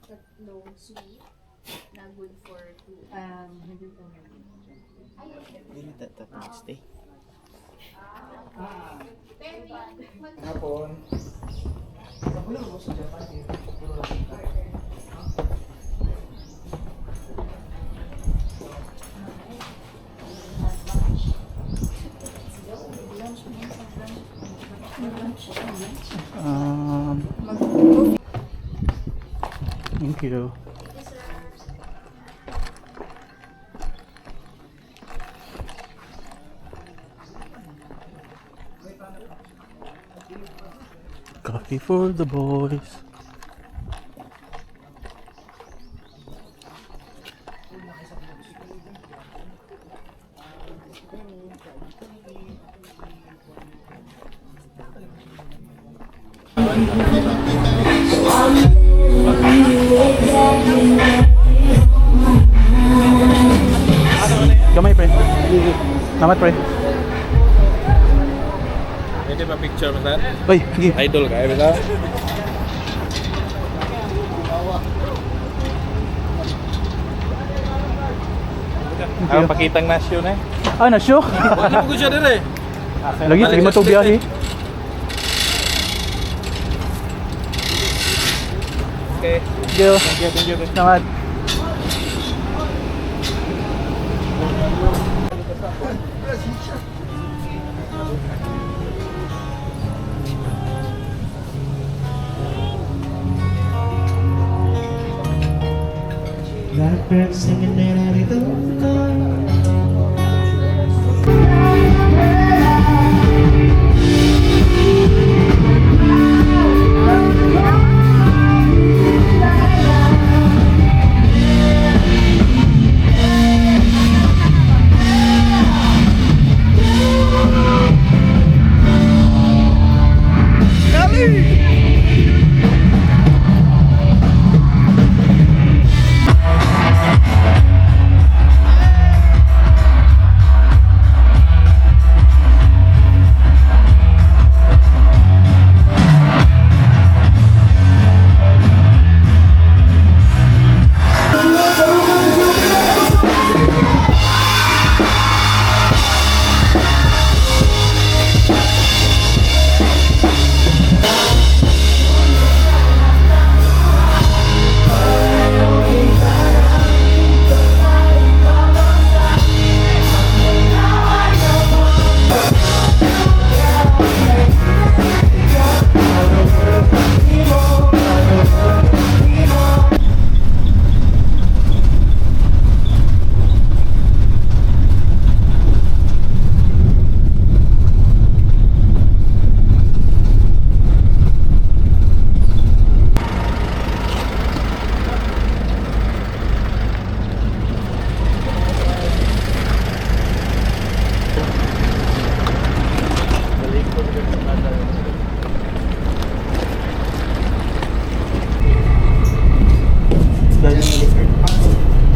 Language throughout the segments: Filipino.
tatlong sweet na good for 2. Hindi po. Hindi na tatapos stay. Hapon. Thank you. Coffee for the boys. Gamay pre. Salamat pre. Pwede pa picture mo sir? Uy, sige. Idol ka, bisa? Ang pakitang nasyon eh. Ah, na-show? Wala mo ko siya dire. Lagi, sige mo ito biyahe. Okay. Thank you. Thank you. Salamat. Blackbird singing and I don't know.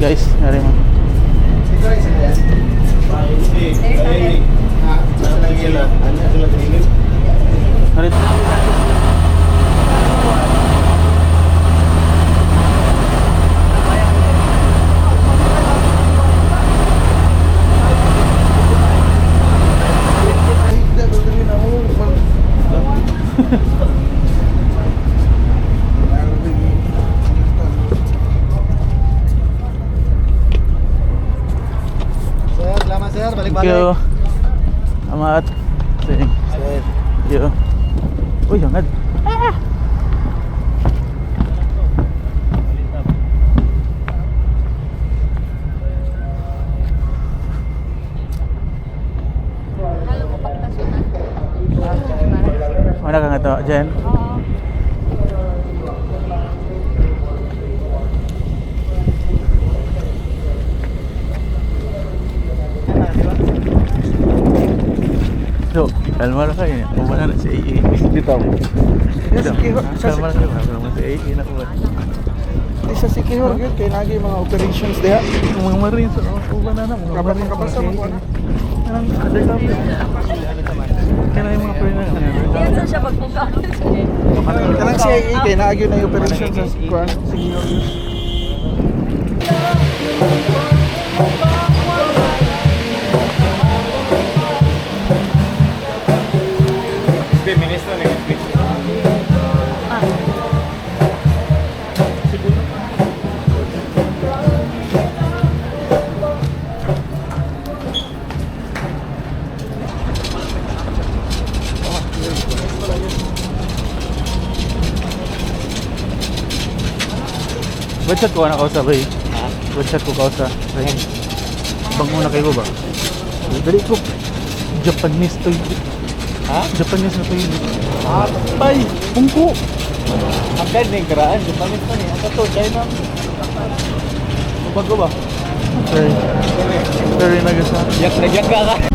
Guys, nari mo. Nari. Thank you. Amat. Thank you. Uy, hangad. Mana kang ato, Jen? So, kalma lang kayo. Kumana na si AA. Dito. Dito. Kalma lang kayo. Kalma lang si AA na kumana. Ay sa Siquijor gyud kay nagi mga operations diha. Mga marines. Kumana na. Kapag makapasa mo na. Anong undercover? Kaya yung mga pwede na. Yan saan siya magpukaw. Kanang CIA kay naagyo na yung operation sa Squijor. Siquijor. What's ko na kausa ba eh? What's ko kausa? Bang muna kayo ba? Dali ko. Japanese to yun. Ha? Japanese na to yun. Atay! Pungko! Ang guide na yung karaan. Japanese pa niya. Ang kato, China. Bago ba? Sorry. Sorry na gasa. Yak ka ka.